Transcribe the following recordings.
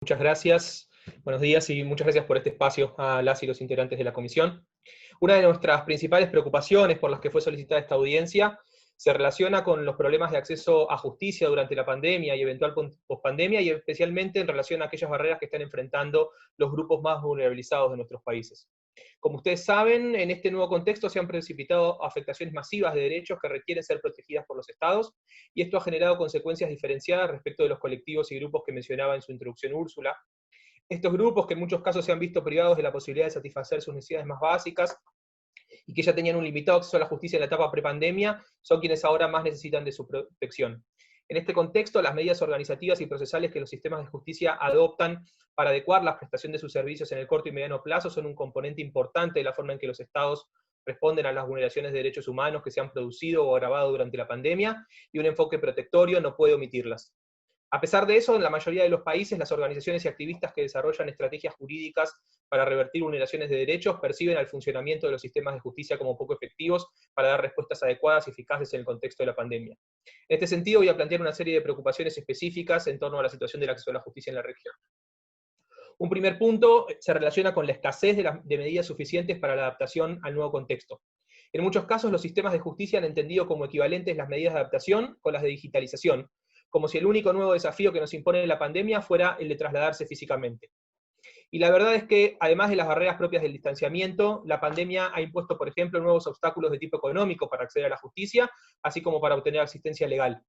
Muchas gracias, buenos días y muchas gracias por este espacio a las y los integrantes de la comisión. Una de nuestras principales preocupaciones por las que fue solicitada esta audiencia se relaciona con los problemas de acceso a justicia durante la pandemia y eventual pospandemia, y especialmente en relación a aquellas barreras que están enfrentando los grupos más vulnerabilizados de nuestros países. Como ustedes saben, en este nuevo contexto se han precipitado afectaciones masivas de derechos que requieren ser protegidas por los estados, y esto ha generado consecuencias diferenciadas respecto de los colectivos y grupos que mencionaba en su introducción Úrsula. Estos grupos, que en muchos casos se han visto privados de la posibilidad de satisfacer sus necesidades más básicas y que ya tenían un limitado acceso a la justicia en la etapa prepandemia, son quienes ahora más necesitan de su protección. En este contexto, las medidas organizativas y procesales que los sistemas de justicia adoptan para adecuar la prestación de sus servicios en el corto y mediano plazo son un componente importante de la forma en que los estados responden a las vulneraciones de derechos humanos que se han producido o agravado durante la pandemia, y un enfoque protectorio no puede omitirlas. A pesar de eso, en la mayoría de los países, las organizaciones y activistas que desarrollan estrategias jurídicas para revertir vulneraciones de derechos perciben al funcionamiento de los sistemas de justicia como poco efectivos para dar respuestas adecuadas y eficaces en el contexto de la pandemia. En este sentido, voy a plantear una serie de preocupaciones específicas en torno a la situación del acceso a la justicia en la región. Un primer punto se relaciona con la escasez de medidas suficientes para la adaptación al nuevo contexto. En muchos casos, los sistemas de justicia han entendido como equivalentes las medidas de adaptación con las de digitalización, como si el único nuevo desafío que nos impone la pandemia fuera el de trasladarse físicamente. Y la verdad es que, además de las barreras propias del distanciamiento, la pandemia ha impuesto, por ejemplo, nuevos obstáculos de tipo económico para acceder a la justicia, así como para obtener asistencia legal.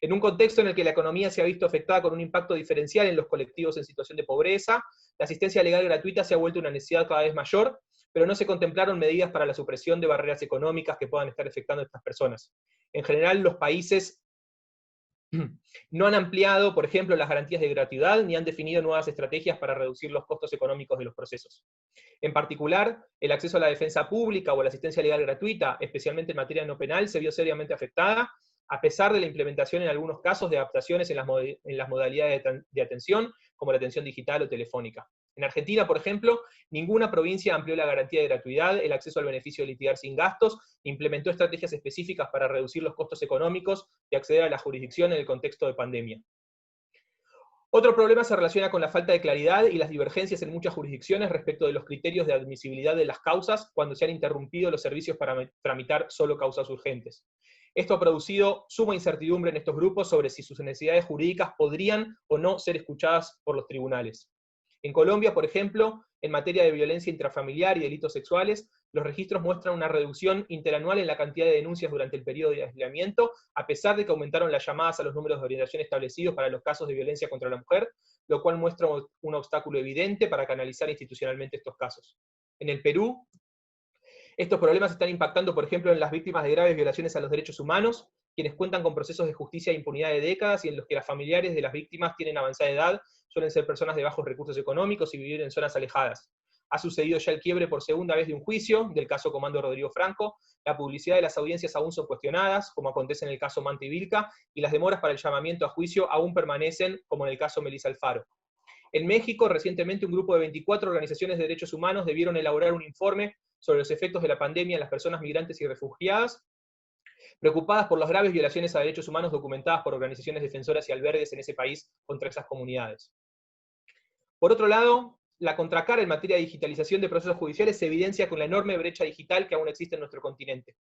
En un contexto en el que la economía se ha visto afectada con un impacto diferencial en los colectivos en situación de pobreza, la asistencia legal gratuita se ha vuelto una necesidad cada vez mayor, pero no se contemplaron medidas para la supresión de barreras económicas que puedan estar afectando a estas personas. En general, los países no han ampliado, por ejemplo, las garantías de gratuidad, ni han definido nuevas estrategias para reducir los costos económicos de los procesos. En particular, el acceso a la defensa pública o a la asistencia legal gratuita, especialmente en materia no penal, se vio seriamente afectada, a pesar de la implementación en algunos casos de adaptaciones en las modalidades de atención, como la atención digital o telefónica. En Argentina, por ejemplo, ninguna provincia amplió la garantía de gratuidad, el acceso al beneficio de litigar sin gastos, implementó estrategias específicas para reducir los costos económicos de acceder a la jurisdicción en el contexto de pandemia. Otro problema se relaciona con la falta de claridad y las divergencias en muchas jurisdicciones respecto de los criterios de admisibilidad de las causas cuando se han interrumpido los servicios para tramitar solo causas urgentes. Esto ha producido suma incertidumbre en estos grupos sobre si sus necesidades jurídicas podrían o no ser escuchadas por los tribunales. En Colombia, por ejemplo, en materia de violencia intrafamiliar y delitos sexuales, los registros muestran una reducción interanual en la cantidad de denuncias durante el periodo de aislamiento, a pesar de que aumentaron las llamadas a los números de orientación establecidos para los casos de violencia contra la mujer, lo cual muestra un obstáculo evidente para canalizar institucionalmente estos casos. En el Perú, estos problemas están impactando, por ejemplo, en las víctimas de graves violaciones a los derechos humanos, quienes cuentan con procesos de justicia e impunidad de décadas y en los que las familiares de las víctimas tienen avanzada edad, suelen ser personas de bajos recursos económicos y vivir en zonas alejadas. Ha sucedido ya el quiebre por segunda vez de un juicio, del caso Comando Rodrigo Franco, la publicidad de las audiencias aún son cuestionadas, como acontece en el caso Manta y Vilca, y las demoras para el llamamiento a juicio aún permanecen, como en el caso Melissa Alfaro. En México, recientemente un grupo de 24 organizaciones de derechos humanos debieron elaborar un informe sobre los efectos de la pandemia en las personas migrantes y refugiadas, preocupadas por las graves violaciones a derechos humanos documentadas por organizaciones defensoras y albergues en ese país contra esas comunidades. Por otro lado, la contracara en materia de digitalización de procesos judiciales se evidencia con la enorme brecha digital que aún existe en nuestro continente.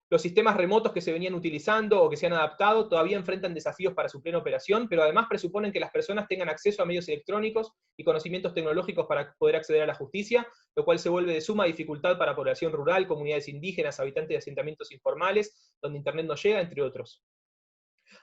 Los sistemas remotos que se venían utilizando o que se han adaptado todavía enfrentan desafíos para su plena operación, pero además presuponen que las personas tengan acceso a medios electrónicos y conocimientos tecnológicos para poder acceder a la justicia, lo cual se vuelve de suma dificultad para población rural, comunidades indígenas, habitantes de asentamientos informales, donde Internet no llega, entre otros.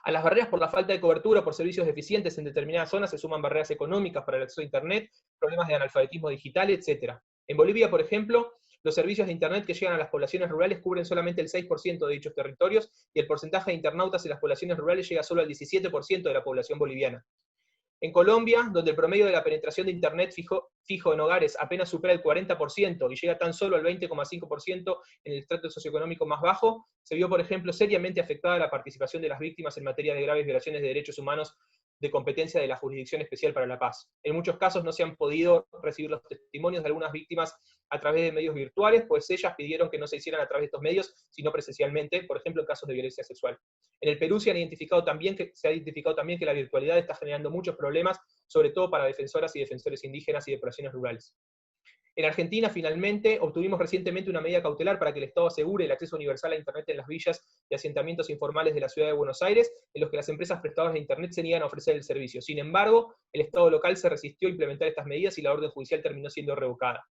A las barreras por la falta de cobertura por servicios deficientes en determinadas zonas se suman barreras económicas para el acceso a Internet, problemas de analfabetismo digital, etc. En Bolivia, por ejemplo, los servicios de Internet que llegan a las poblaciones rurales cubren solamente el 6% de dichos territorios, y el porcentaje de internautas en las poblaciones rurales llega solo al 17% de la población boliviana. En Colombia, donde el promedio de la penetración de Internet fijo en hogares apenas supera el 40% y llega tan solo al 20,5% en el estrato socioeconómico más bajo, se vio, por ejemplo, seriamente afectada la participación de las víctimas en materia de graves violaciones de derechos humanos de competencia de la Jurisdicción Especial para la Paz. En muchos casos no se han podido recibir los testimonios de algunas víctimas a través de medios virtuales, pues ellas pidieron que no se hicieran a través de estos medios, sino presencialmente, por ejemplo, en casos de violencia sexual. En el Perú se ha identificado también que la virtualidad está generando muchos problemas sobre todo para defensoras y defensores indígenas y de poblaciones rurales. En Argentina, finalmente, obtuvimos recientemente una medida cautelar para que el Estado asegure el acceso universal a Internet en las villas y asentamientos informales de la ciudad de Buenos Aires, en los que las empresas prestadoras de Internet se niegan a ofrecer el servicio. Sin embargo, el Estado local se resistió a implementar estas medidas y la orden judicial terminó siendo revocada.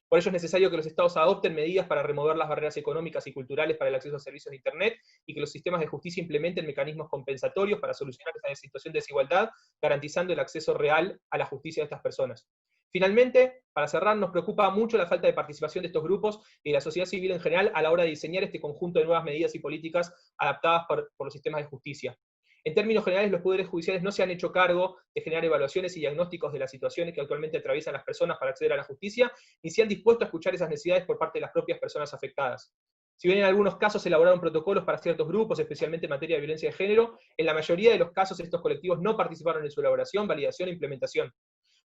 Por ello es necesario que los Estados adopten medidas para remover las barreras económicas y culturales para el acceso a servicios de Internet y que los sistemas de justicia implementen mecanismos compensatorios para solucionar esta situación de desigualdad, garantizando el acceso real a la justicia de estas personas. Finalmente, para cerrar, nos preocupa mucho la falta de participación de estos grupos y de la sociedad civil en general a la hora de diseñar este conjunto de nuevas medidas y políticas adaptadas por los sistemas de justicia. En términos generales, los poderes judiciales no se han hecho cargo de generar evaluaciones y diagnósticos de las situaciones que actualmente atraviesan las personas para acceder a la justicia, ni se han dispuesto a escuchar esas necesidades por parte de las propias personas afectadas. Si bien en algunos casos se elaboraron protocolos para ciertos grupos, especialmente en materia de violencia de género, en la mayoría de los casos estos colectivos no participaron en su elaboración, validación e implementación.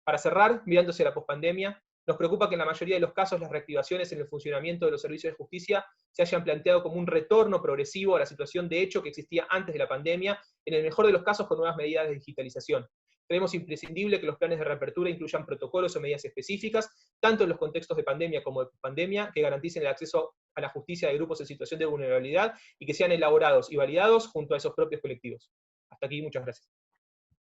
Para cerrar, mirándose la pospandemia, nos preocupa que en la mayoría de los casos las reactivaciones en el funcionamiento de los servicios de justicia se hayan planteado como un retorno progresivo a la situación de hecho que existía antes de la pandemia, en el mejor de los casos con nuevas medidas de digitalización. Creemos imprescindible que los planes de reapertura incluyan protocolos o medidas específicas, tanto en los contextos de pandemia como de pospandemia, que garanticen el acceso a la justicia de grupos en situación de vulnerabilidad y que sean elaborados y validados junto a esos propios colectivos. Hasta aquí, muchas gracias.